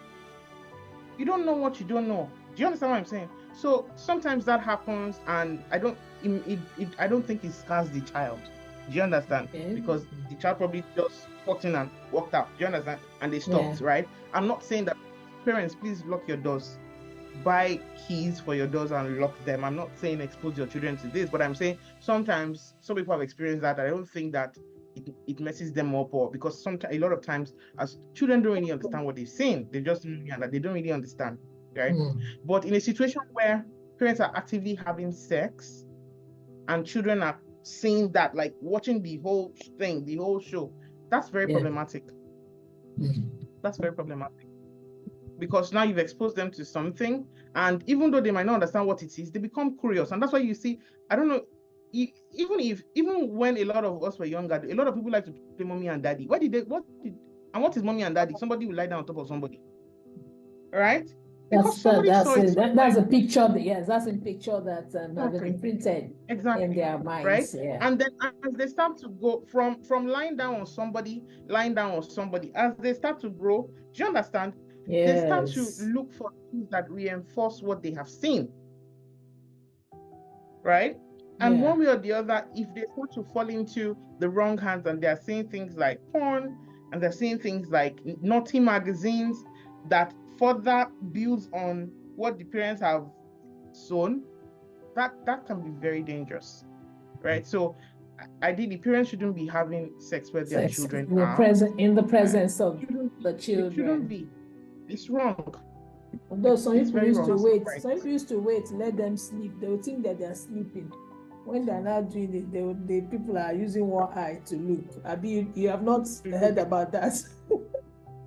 You don't know what you don't know. Do you understand what I'm saying? So sometimes that happens, and I don't think it scars the child. Do you understand? Okay. Because the child probably just walked in and walked out. Do you understand? And they stopped, right? I'm not saying that parents, please lock your doors. Buy keys for your doors and lock them. I'm not saying expose your children to this, but I'm saying sometimes some people have experienced that. I don't think that it messes them up, or because sometimes, a lot of times, as children don't really understand what they've seen. They just that they don't really understand, right? But in a situation where parents are actively having sex and children are seeing that, like watching the whole thing, the whole show, that's very problematic. That's very problematic. Because now you've exposed them to something, and even though they might not understand what it is, they become curious. And that's why you see, I don't know, even when a lot of us were younger, a lot of people like to play mommy and daddy. What is mommy and daddy? Somebody will lie down on top of somebody, right? Because that's a picture. Yes, that's a picture that has been imprinted in their minds, right? Yeah. And then as they start to go from lying down on somebody, as they start to grow, do you understand? They start to look for things that reinforce what they have seen, right? And one way or the other, if they start to fall into the wrong hands and they're seeing things like porn, and they're seeing things like naughty magazines that further builds on what the parents have sown, that can be very dangerous, right? So ideally, parents shouldn't be having sex where their children are. In the presence of the It shouldn't children. be. It's wrong. Although some It's people very used wrong. to It's wait, not right. some people used to wait, let them sleep. They would think that they're sleeping. When they're not doing it, the people are using one eye to look. Abi, you have not heard about that.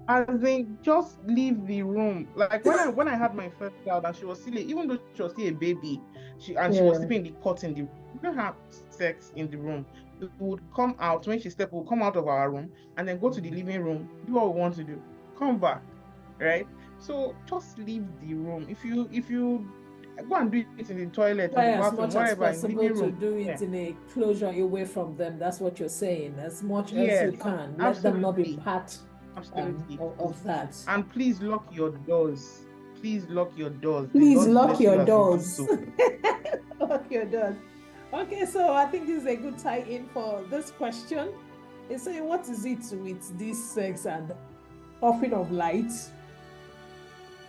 As in, just leave the room. Like when I had my first child and she was still, even though she was still a baby, she was sleeping in the cot in the room. We don't have sex in the room. We would come out when she slept. We'll come out of our room and then go to the living room, do what we want to do, come back, right? So just leave the room. If you go and do it in the toilet, Try in the as bathroom, much as whatever, in the possible living to room. do it in a closure away from them. That's what you're saying. As much as you can. Let them not be part of that. And please lock your doors. Please lock your doors. Please lock your doors. Lock your doors. Okay, so I think this is a good tie-in for this question. It's saying, what is it with this sex and offering of light,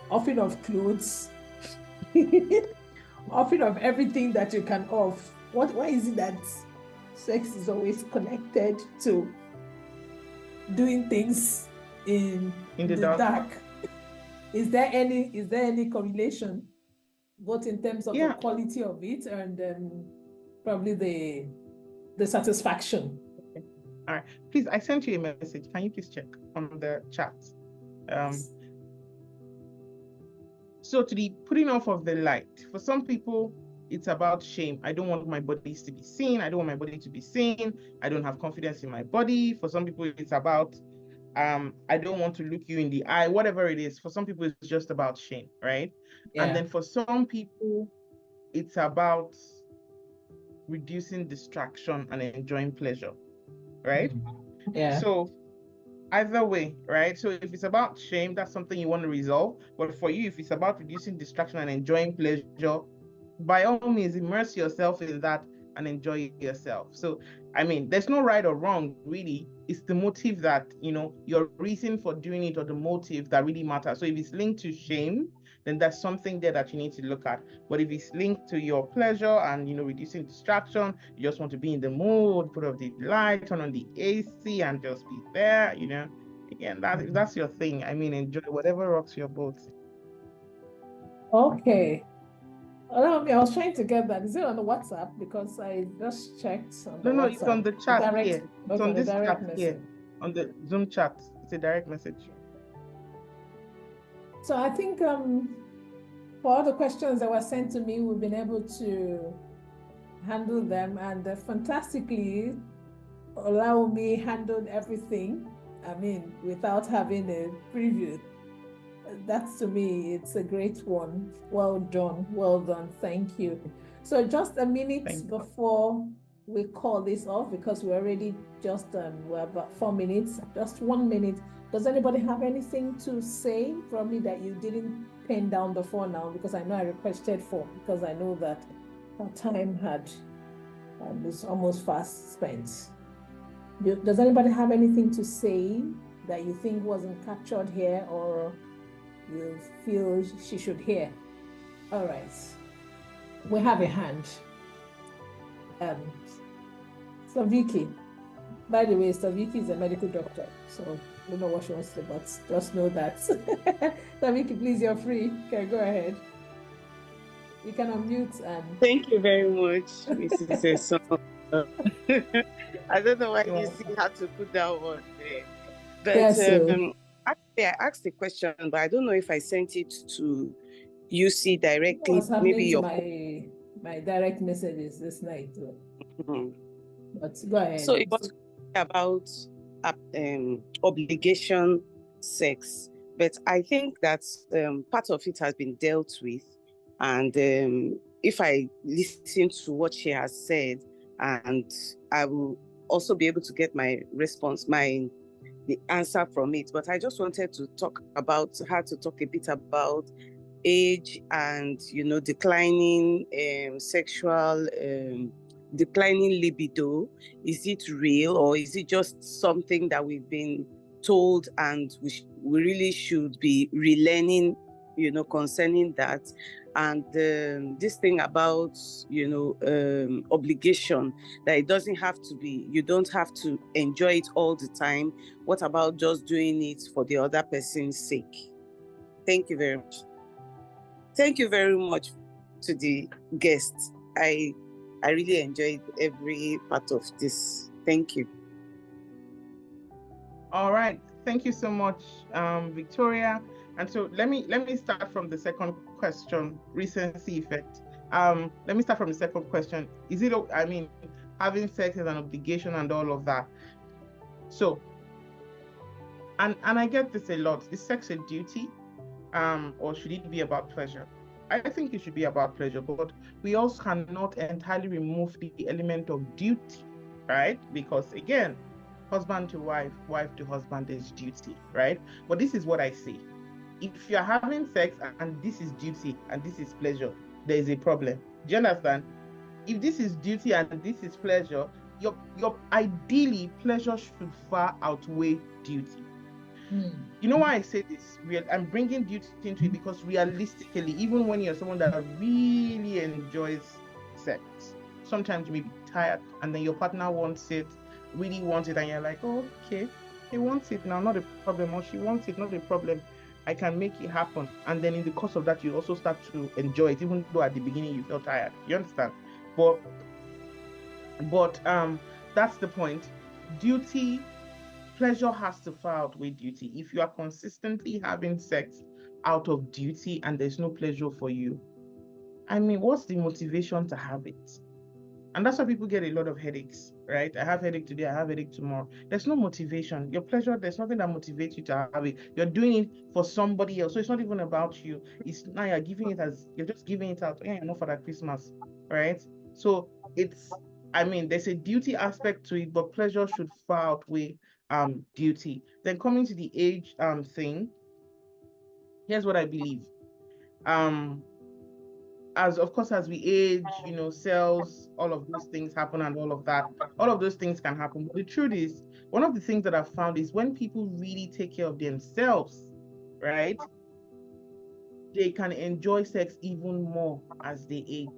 offering of clothes, offering of everything that you can off? Why is it that sex is always connected to doing things in the dark? Is there any correlation, both in terms of the quality of it and probably the satisfaction? Okay. All right, please, I sent you a message. Can you please check on the chat? So to the putting off of the light, for some people, it's about shame. I don't want my bodies to be seen. I don't want my body to be seen. I don't have confidence in my body. For some people, it's about I don't want to look you in the eye, whatever it is. For some people, it's just about shame, right? Yeah. And then for some people, it's about reducing distraction and enjoying pleasure, right? Yeah. So either way, right? So if it's about shame, that's something you want to resolve. But for you, if it's about reducing distraction and enjoying pleasure, by all means, immerse yourself in that and enjoy yourself. So, I mean, there's no right or wrong, really. It's the motive that, your reason for doing it or the motive that really matters. So if it's linked to shame, then there's something there that you need to look at. But if it's linked to your pleasure and, reducing distraction, you just want to be in the mood, put off the light, turn on the AC and just be there, again, that's your thing. I mean, enjoy whatever rocks your boat. Okay. I was trying to get that. Is it on the WhatsApp? Because I just checked on the WhatsApp. No, it's on the chat here. It's on this chat here. On the Zoom chat. It's a direct message. So I think for all the questions that were sent to me, we've been able to handle them, and fantastically, Olawunmi handled everything. I mean, without having a preview. That's, to me, it's a great one. Well done. Thank you. So just a minute before we call this off, because we're already we're about 4 minutes, just 1 minute. Does anybody have anything to say, probably that you didn't pen down before now? Because I know I requested for, because I know that our time is almost fast spent. Does anybody have anything to say that you think wasn't captured here, or you feel she should hear? All right, we have a hand. Saviki, by the way, Saviki is a medical doctor, so I don't know what she wants to say, but just know that. Saviki, please, you're free. Okay, go ahead. You can unmute and. Thank you very much, Mrs. Esan. I don't know why you still have to put that one there. But yes, actually, I asked the question, but I don't know if I sent it to UC directly. What's happening to my direct messages this night? But go ahead. So it was about obligation sex, but I think that part of it has been dealt with. And if I listen to what she has said, and I will also be able to get my response, the answer from it. But I just wanted to talk a bit about age and, declining sexual, declining libido. Is it real, or is it just something that we've been told and we really should be relearning concerning that. And this thing about, obligation, that it doesn't have to be, you don't have to enjoy it all the time. What about just doing it for the other person's sake? Thank you very much. Thank you very much to the guests. I really enjoyed every part of this. Thank you. All right. Thank you so much, Victoria. And so let me start from the second question, recency effect. Let me start from the second question. Is it, having sex is an obligation and all of that? So, and I get this a lot. Is sex a duty? Or should it be about pleasure? I think it should be about pleasure, but we also cannot entirely remove the element of duty, right? Because again, husband to wife, wife to husband is duty, right? But this is what I say. If you're having sex and this is duty and this is pleasure, there is a problem. Do you understand? If this is duty and this is pleasure, your ideally pleasure should far outweigh duty. You know why I say this? I'm bringing duty into it because realistically, even when you're someone that really enjoys sex, sometimes you may be tired and then your partner really wants it, and you're like, oh, okay, he wants it now, not a problem, or she wants it, not a problem, I can make it happen. And then in the course of that, you also start to enjoy it, even though at the beginning you felt tired. You understand? But that's the point. Pleasure has to far outweigh duty. If you are consistently having sex out of duty and there's no pleasure for you, what's the motivation to have it? And that's why people get a lot of headaches, right? I have headache today, I have headache tomorrow. There's no motivation. Your pleasure, there's nothing that motivates you to have it. You're doing it for somebody else. So it's not even about you. It's now you're just giving it out. Yeah, enough for that Christmas, right? So there's a duty aspect to it, but pleasure should far outweigh duty. Then coming to the age thing, here's what I believe. As we age, cells, all of those things happen and all of those things can happen. But the truth is, one of the things that I've found is when people really take care of themselves, right, they can enjoy sex even more as they age,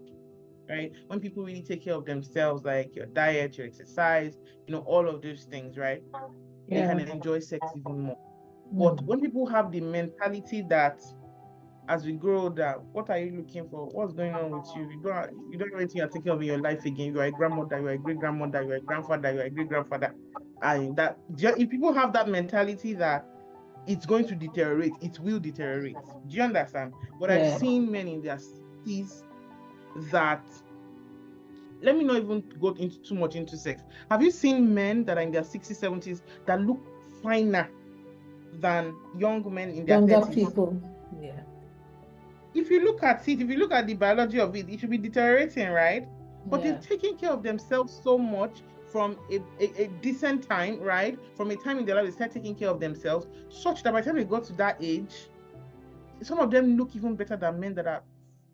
right? When people really take care of themselves, like your diet, your exercise, all of those things, right? They can enjoy sex even more. But when people have the mentality that as we grow older, what are you looking for? What's going on with you? You don't have anything you're thinking of in your life again. You are a grandmother, you are a great-grandmother, you are a grandfather, you are a great-grandfather. And that, if people have that mentality that it's going to deteriorate, it will deteriorate. Do you understand? But I've seen men in their 60s that, let me not even go into too much into sex. Have you seen men that are in their 60s, 70s that look finer than young men in their 30s? Younger people, yeah. If you look at the biology of it, it should be deteriorating, right? But they've taken care of themselves so much from a decent time, right? From a time in their life, they start taking care of themselves, such that by the time they got to that age, some of them look even better than men that are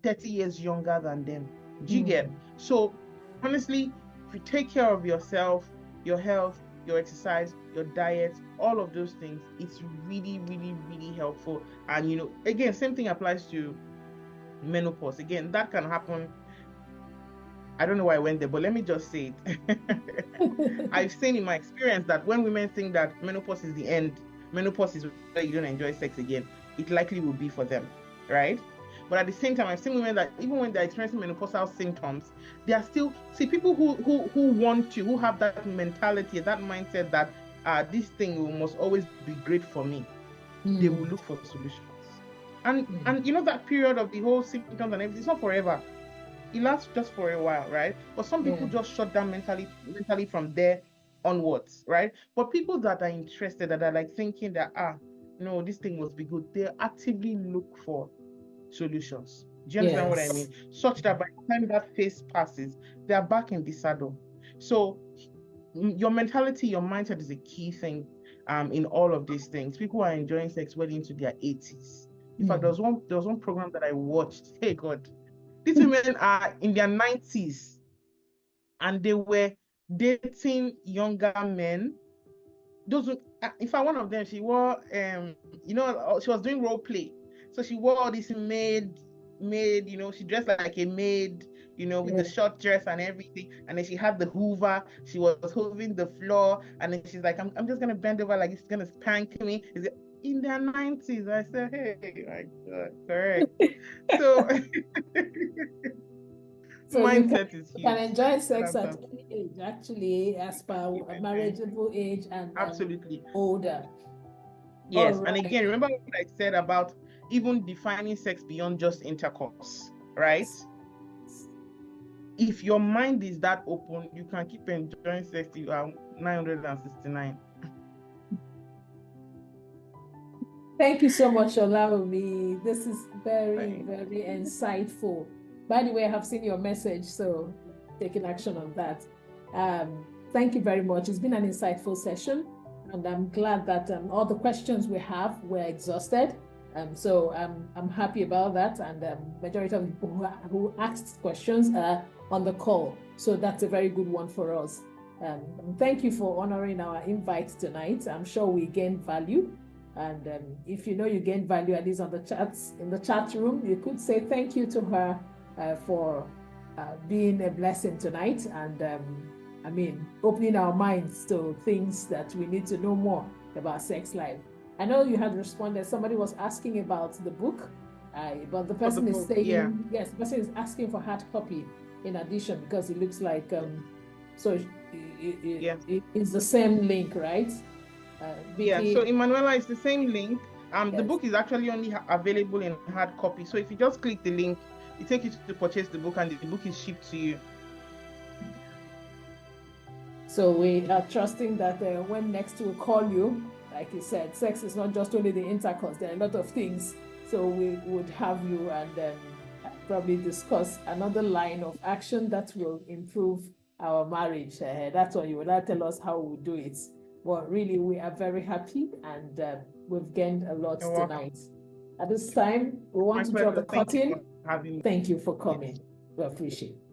30 years younger than them. Do you get? So honestly, if you take care of yourself, your health, your exercise, your diet, all of those things, it's really, really, really helpful. And again, same thing applies to menopause. Again, that can happen. I don't know why I went there, but let me just say it. I've seen in my experience that when women think that menopause is the end, menopause is where you don't enjoy sex again, it likely will be for them, right? But at the same time, I've seen women that even when they're experiencing menopausal symptoms, they are still, people who want to, who have that mentality, that mindset that this thing must always be great for me. They will look for solutions. And that period of the whole symptoms and everything, it's not forever. It lasts just for a while, right? But some people just shut down mentally from there onwards, right? But people that are interested, that are like thinking that, no, this thing must be good, they actively look for solutions. Do you understand what I mean? Such that by the time that phase passes, they are back in the saddle. So your mentality, your mindset is a key thing in all of these things. People are enjoying sex well into their 80s. In fact, there was one program that I watched. Hey God, these women are in their 90s and they were dating younger men. In fact, one of them, she wore, she was doing role play. So she wore all this maid, you know, she dressed like a maid, you know, with the short dress and everything. And then she had the hoover, she was hoovering the floor, and then she's like, I'm just gonna bend over like it's gonna spank me. Is it in their 90s? I said, hey, my God, correct. So So mindset is huge. you can enjoy sex at any age, actually, as per marriageable age and absolutely older. Yes, and again, remember what I said about even defining sex beyond just intercourse, right? If your mind is that open, you can keep enjoying sex till you are 969. Thank you so much, Olawunmi. This is very, very insightful. By the way, I have seen your message, so taking action on that. Thank you very much. It's been an insightful session, and I'm glad that all the questions we have were exhausted. So I'm happy about that, and majority of people who asked questions are on the call. So that's a very good one for us. Thank you for honoring our invite tonight. I'm sure we gained value. And if you know you gain value, at least on the chats in the chat room, you could say thank you to her for being a blessing tonight, and I mean, opening our minds to things that we need to know more about sex life. I know you had responded. Somebody was asking about the book, but the person is saying yes. The person is asking for hard copy in addition, because it looks like so it's the same link, right? So Emanuela, is the same link. The book is actually only available in hard copy. So if you just click the link, it takes you to purchase the book, and the book is shipped to you. So we are trusting that when next we'll call you, like you said, sex is not just only the intercourse. There are a lot of things. So we would have you and probably discuss another line of action that will improve our marriage. That's what you will not tell us how we'll do it. But really, we are very happy, and we've gained a lot tonight. At this time, we want to draw the curtain. Thank you for coming. We appreciate it.